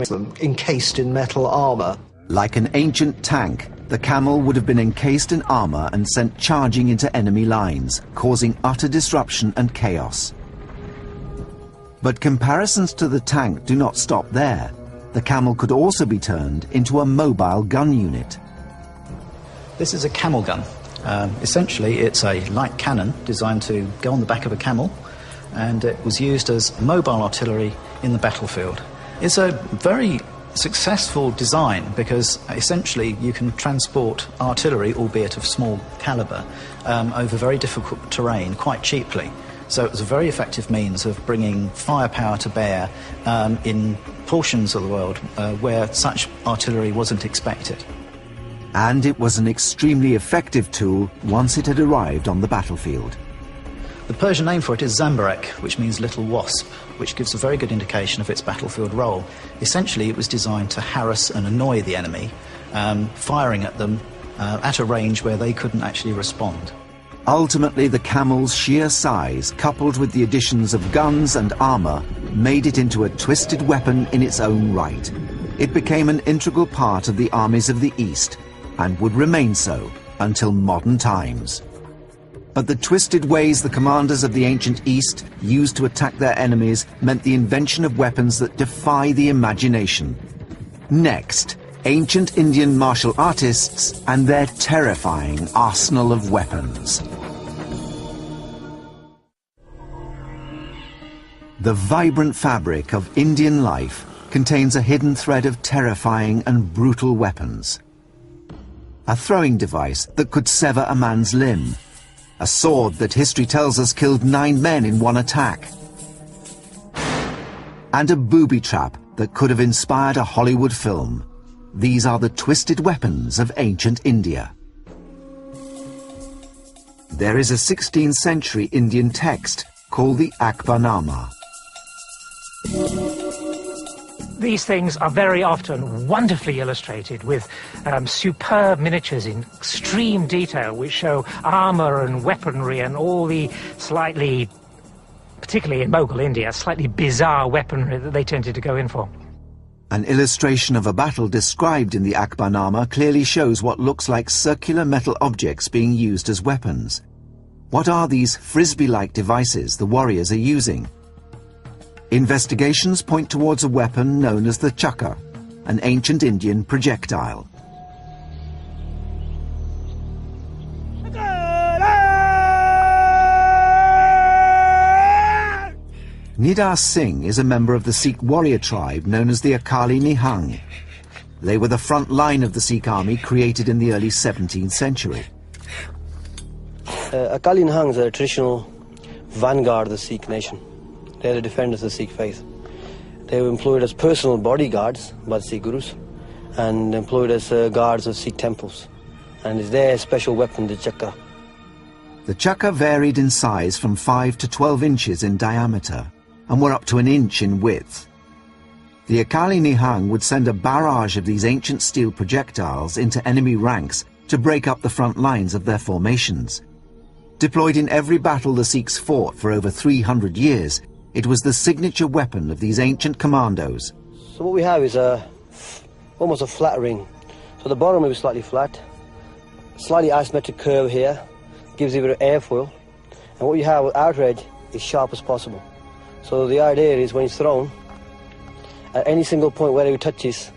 them encased in metal armour. Like an ancient tank, the camel would have been encased in armour and sent charging into enemy lines, causing utter disruption and chaos. But comparisons to the tank do not stop there. The camel could also be turned into a mobile gun unit. This is a camel gun. Essentially, it's a light cannon designed to go on the back of a camel, and it was used as mobile artillery in the battlefield. It's a very successful design because essentially you can transport artillery, albeit of small calibre, over very difficult terrain quite cheaply. So it was a very effective means of bringing firepower to bear in portions of the world where such artillery wasn't expected. And it was an extremely effective tool once it had arrived on the battlefield. The Persian name for it is Zambarek, which means little wasp, which gives a very good indication of its battlefield role. Essentially, it was designed to harass and annoy the enemy, firing at them at a range where they couldn't actually respond. Ultimately, the camel's sheer size, coupled with the additions of guns and armour, made it into a twisted weapon in its own right. It became an integral part of the armies of the East, and would remain so until modern times. But the twisted ways the commanders of the ancient East used to attack their enemies meant the invention of weapons that defy the imagination. Next, ancient Indian martial artists and their terrifying arsenal of weapons. The vibrant fabric of Indian life contains a hidden thread of terrifying and brutal weapons. A throwing device that could sever a man's limb. A sword that history tells us killed 9 men in one attack. And a booby trap that could have inspired a Hollywood film. These are the twisted weapons of ancient India. There is a 16th century Indian text called the Akbarnama. These things are very often wonderfully illustrated with superb miniatures in extreme detail which show armour and weaponry and all the slightly, particularly in Mughal India, slightly bizarre weaponry that they tended to go in for. An illustration of a battle described in the Akbarnama clearly shows what looks like circular metal objects being used as weapons. What are these frisbee-like devices the warriors are using? Investigations point towards a weapon known as the chakra, an ancient Indian projectile. Nidar Singh is a member of the Sikh warrior tribe known as the Akali Nihang. They were the front line of the Sikh army created in the early 17th century. Akali Nihangs are a traditional vanguard of the Sikh nation. They're the defenders of the Sikh faith. They were employed as personal bodyguards by the Sikh gurus and employed as guards of Sikh temples. And it's their special weapon, the chakra. The chakra varied in size from 5 to 12 inches in diameter and were up to an inch in width. The Akali Nihang would send a barrage of these ancient steel projectiles into enemy ranks to break up the front lines of their formations. Deployed in every battle the Sikhs fought for over 300 years, it was the signature weapon of these ancient commandos. So what we have is almost a flat ring. So the bottom will be slightly flat, slightly asymmetric curve here, gives you a bit of airfoil, and what you have with outer edge is sharp as possible. So the idea is when it's thrown, at any single point where it touches,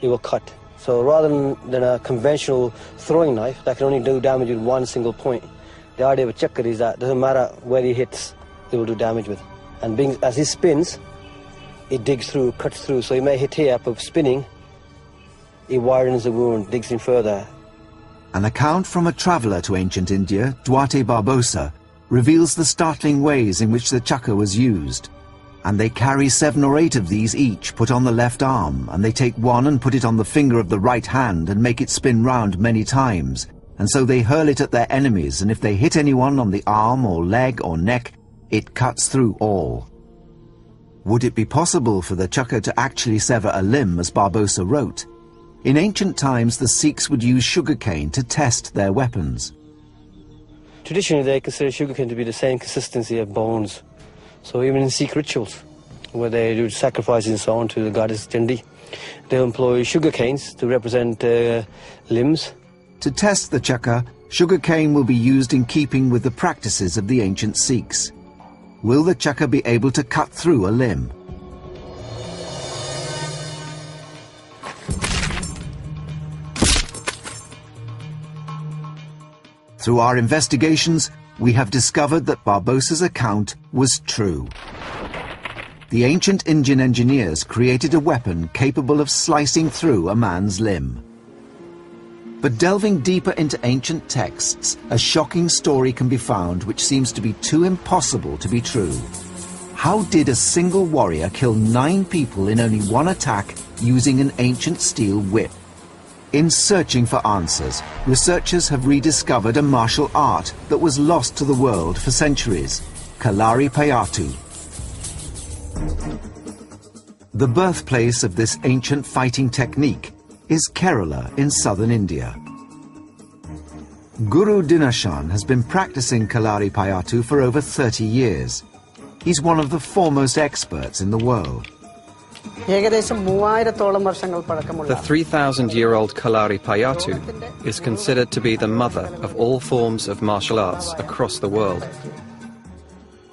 it will cut. So rather than a conventional throwing knife that can only do damage with one single point, the idea with chakra is that it doesn't matter where he hits, it will do damage with. And as he spins, it digs through, cuts through. So he may hit here, but spinning, it widens the wound, digs in further. An account from a traveller to ancient India, Duarte Barbosa, reveals the startling ways in which the chakra was used. And they carry 7 or 8 of these each put on the left arm, and they take one and put it on the finger of the right hand and make it spin round many times. And so they hurl it at their enemies, and if they hit anyone on the arm or leg or neck, it cuts through all. Would it be possible for the chakra to actually sever a limb, as Barbosa wrote? In ancient times, the Sikhs would use sugarcane to test their weapons. Traditionally, they consider sugarcane to be the same consistency of bones. So even in Sikh rituals, where they do sacrifices and so on to the goddess Chandi. They employ sugar canes to represent limbs. To test the chakra, sugarcane will be used in keeping with the practices of the ancient Sikhs. Will the chakra be able to cut through a limb? Through our investigations, we have discovered that Barbosa's account was true. The ancient Indian engineers created a weapon capable of slicing through a man's limb. But delving deeper into ancient texts, a shocking story can be found which seems to be too impossible to be true. How did a single warrior kill 9 people in only one attack using an ancient steel whip? In searching for answers, researchers have rediscovered a martial art that was lost to the world for centuries, Kalari Payattu. The birthplace of this ancient fighting technique is Kerala in southern India. Guru Dinashan has been practicing Kalari Payattu for over 30 years. He's one of the foremost experts in the world. The 3,000-year-old Kalari Payattu is considered to be the mother of all forms of martial arts across the world.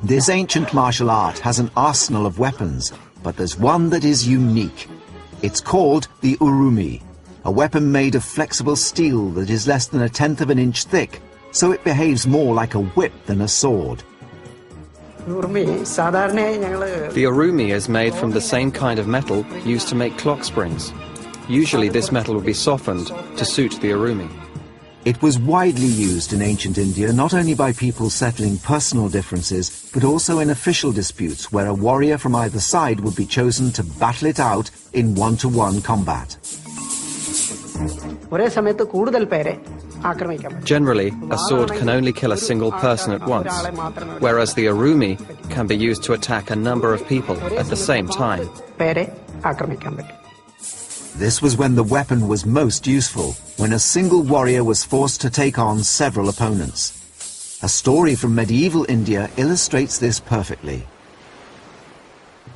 This ancient martial art has an arsenal of weapons, but there's one that is unique. It's called the Urumi, a weapon made of flexible steel that is less than 1/10 of an inch thick, so it behaves more like a whip than a sword. The Urumi is made from the same kind of metal used to make clock springs. Usually this metal would be softened to suit the Urumi. It was widely used in ancient India not only by people settling personal differences, but also in official disputes where a warrior from either side would be chosen to battle it out in one-to-one combat. Generally, a sword can only kill a single person at once, whereas the Urumi can be used to attack a number of people at the same time. This was when the weapon was most useful, when a single warrior was forced to take on several opponents. A story from medieval India illustrates this perfectly.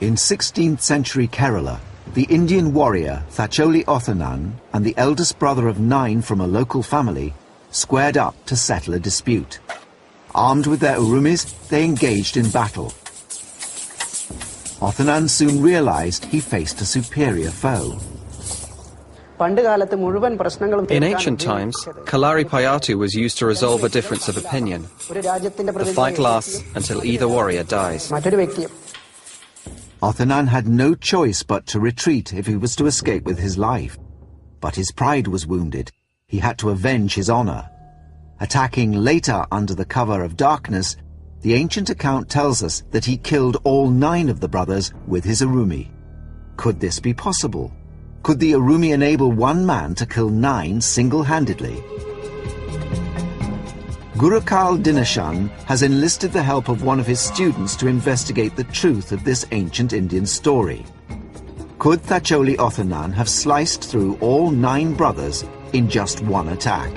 In 16th century Kerala, the Indian warrior Thacholi Othanan and the eldest brother of 9 from a local family squared up to settle a dispute. Armed with their urumis, they engaged in battle. Othanan soon realized he faced a superior foe. In ancient times, Kalari Payattu was used to resolve a difference of opinion. The fight lasts until either warrior dies. Othanan had no choice but to retreat if he was to escape with his life. But his pride was wounded. He had to avenge his honor. Attacking later under the cover of darkness, the ancient account tells us that he killed all 9 of the brothers with his Urumi. Could this be possible? Could the Urumi enable one man to kill 9 single-handedly? Gurukal Dinashan has enlisted the help of one of his students to investigate the truth of this ancient Indian story. Could Thacholi Othanan have sliced through all 9 brothers in just one attack?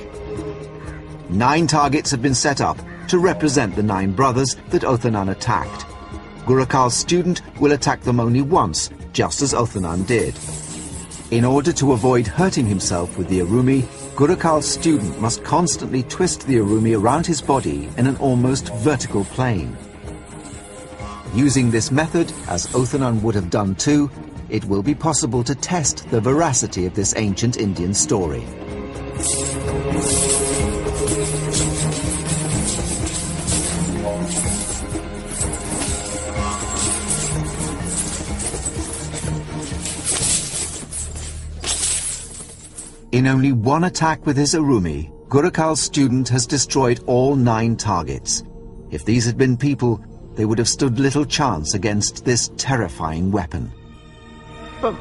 9 targets have been set up to represent the 9 brothers that Othanan attacked. Gurukal's student will attack them only once, just as Othanan did. In order to avoid hurting himself with the Urumi, Gurukal's student must constantly twist the Urumi around his body in an almost vertical plane. Using this method, as Othanan would have done too, it will be possible to test the veracity of this ancient Indian story. In only one attack with his Urumi, Gurukal's student has destroyed all 9 targets. If these had been people, they would have stood little chance against this terrifying weapon. The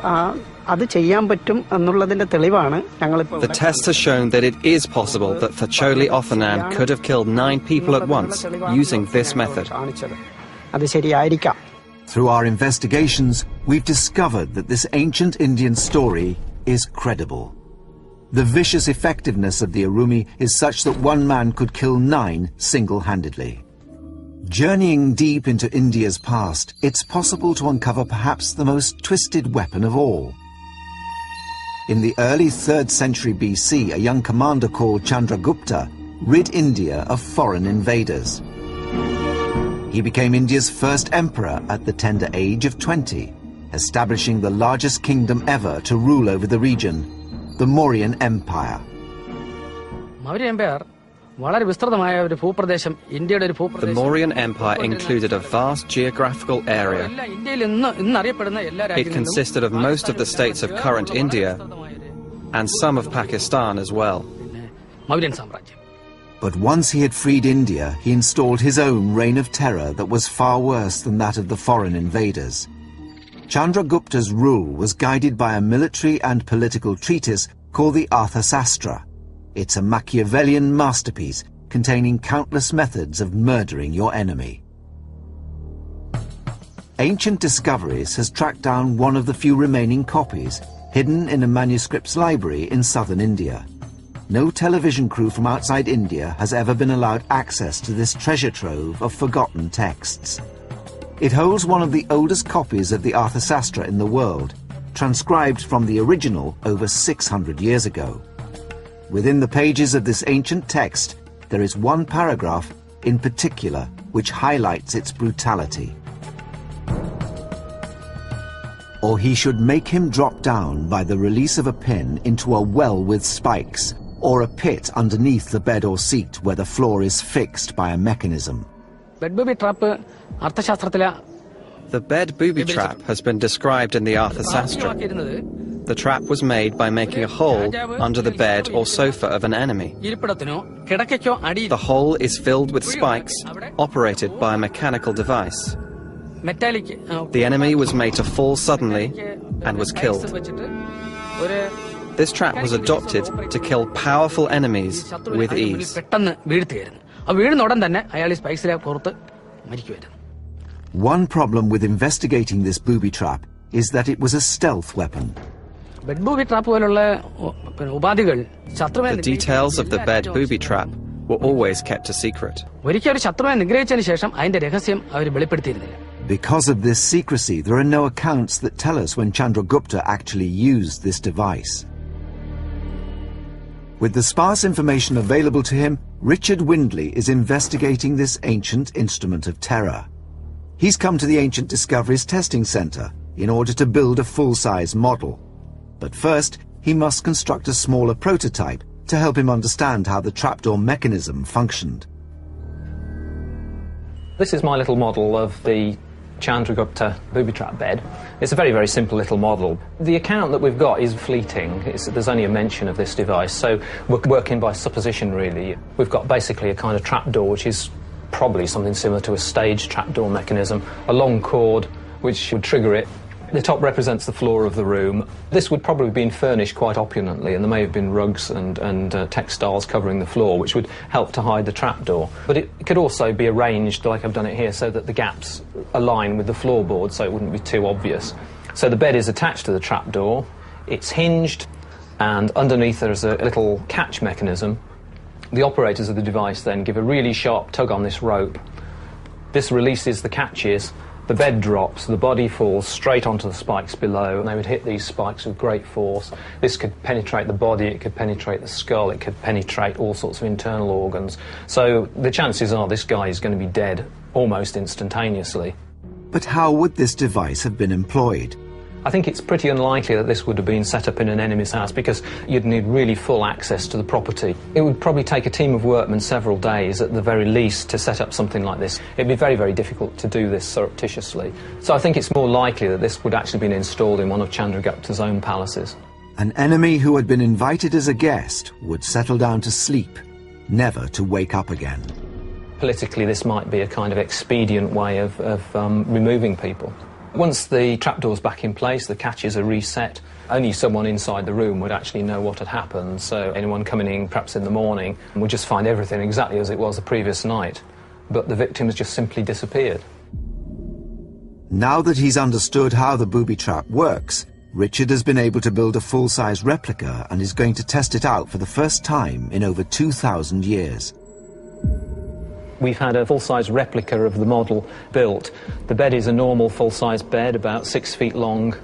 test has shown that it is possible that Thacholi Othanan could have killed 9 people at once using this method. Through our investigations, we've discovered that this ancient Indian story is credible. The vicious effectiveness of the Urumi is such that one man could kill 9 single-handedly. Journeying deep into India's past, it's possible to uncover perhaps the most twisted weapon of all. In the early 3rd century BC, a young commander called Chandragupta rid India of foreign invaders. He became India's first emperor at the tender age of 20, establishing the largest kingdom ever to rule over the region, the Mauryan Empire. The Mauryan Empire included a vast geographical area. It consisted of most of the states of current India and some of Pakistan as well. But once he had freed India, he installed his own reign of terror that was far worse than that of the foreign invaders. Chandragupta's rule was guided by a military and political treatise called the Arthasastra. It's a Machiavellian masterpiece containing countless methods of murdering your enemy. Ancient Discoveries has tracked down one of the few remaining copies, hidden in a manuscripts library in southern India. No television crew from outside India has ever been allowed access to this treasure trove of forgotten texts. It holds one of the oldest copies of the Arthasastra in the world, transcribed from the original over 600 years ago. Within the pages of this ancient text, there is one paragraph in particular which highlights its brutality. Or he should make him drop down by the release of a pin into a well with spikes, or a pit underneath the bed or seat where the floor is fixed by a mechanism. The bed booby trap has been described in the Arthasastra. The trap was made by making a hole under the bed or sofa of an enemy. The hole is filled with spikes, operated by a mechanical device. The enemy was made to fall suddenly and was killed. This trap was adopted to kill powerful enemies with ease. One problem with investigating this booby trap is that it was a stealth weapon. The details of the bed booby trap were always kept a secret. Because of this secrecy, there are no accounts that tell us when Chandragupta actually used this device. With the sparse information available to him, Richard Windley is investigating this ancient instrument of terror. He's come to the Ancient Discoveries Testing Centre in order to build a full-size model. But first, he must construct a smaller prototype to help him understand how the trapdoor mechanism functioned. This is my little model of the Chandragupta booby trap bed. It's a very, very simple little model. The account that we've got is fleeting. There's only a mention of this device, so we're working by supposition, really. We've got basically a kind of trapdoor, which is probably something similar to a stage trapdoor mechanism, a long cord which would trigger it. The top represents the floor of the room. This would probably have been furnished quite opulently, and there may have been rugs and textiles covering the floor, which would help to hide the trapdoor. But it could also be arranged, like I've done it here, so that the gaps align with the floorboard, so it wouldn't be too obvious. So the bed is attached to the trapdoor, it's hinged, and underneath there's a little catch mechanism. The operators of the device then give a really sharp tug on this rope. This releases the catches. The bed drops, the body falls straight onto the spikes below, and they would hit these spikes with great force. This could penetrate the body, it could penetrate the skull, it could penetrate all sorts of internal organs. So the chances are this guy is going to be dead almost instantaneously. But how would this device have been employed? I think it's pretty unlikely that this would have been set up in an enemy's house, because you'd need really full access to the property. It would probably take a team of workmen several days at the very least to set up something like this. It'd be very, very difficult to do this surreptitiously. So I think it's more likely that this would actually have been installed in one of Chandragupta's own palaces. An enemy who had been invited as a guest would settle down to sleep, never to wake up again. Politically, this might be a kind of expedient way of removing people. Once the trapdoor's back in place, the catches are reset, only someone inside the room would actually know what had happened, so anyone coming in perhaps in the morning would just find everything exactly as it was the previous night. But the victim has just simply disappeared. Now that he's understood how the booby trap works, Richard has been able to build a full-size replica and is going to test it out for the first time in over 2,000 years. We've had a full-size replica of the model built. The bed is a normal full-size bed, about 6 feet long,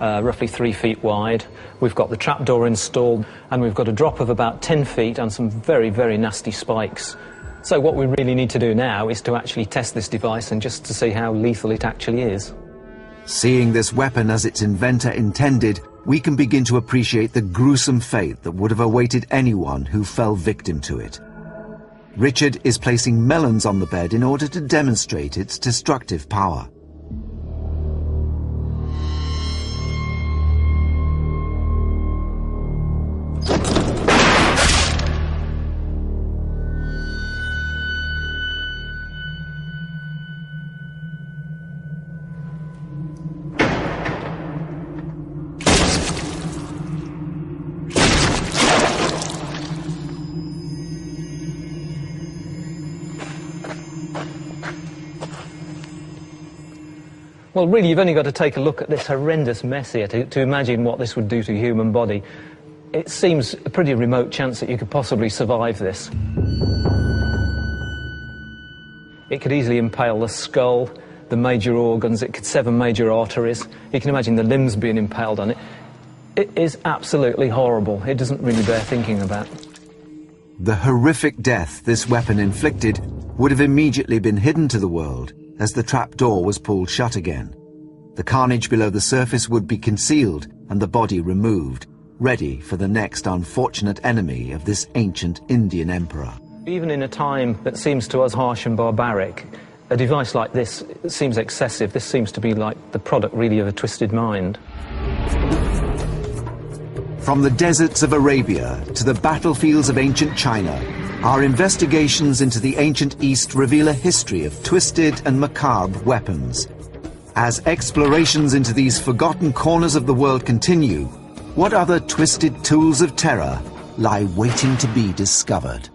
roughly 3 feet wide. We've got the trapdoor installed, and we've got a drop of about 10 feet and some very, very nasty spikes. So what we really need to do now is to actually test this device and just to see how lethal it actually is. Seeing this weapon as its inventor intended, we can begin to appreciate the gruesome fate that would have awaited anyone who fell victim to it. Richard is placing melons on the bed in order to demonstrate its destructive power. Well, really, you've only got to take a look at this horrendous mess here to imagine what this would do to a human body. It seems a pretty remote chance that you could possibly survive this. It could easily impale the skull, the major organs, it could sever major arteries. You can imagine the limbs being impaled on it. It is absolutely horrible. It doesn't really bear thinking about. The horrific death this weapon inflicted would have immediately been hidden to the world as the trapdoor was pulled shut again. The carnage below the surface would be concealed and the body removed, ready for the next unfortunate enemy of this ancient Indian emperor. Even in a time that seems to us harsh and barbaric, a device like this seems excessive. This seems to be like the product really of a twisted mind. From the deserts of Arabia to the battlefields of ancient China, our investigations into the ancient East reveal a history of twisted and macabre weapons. As explorations into these forgotten corners of the world continue, what other twisted tools of terror lie waiting to be discovered?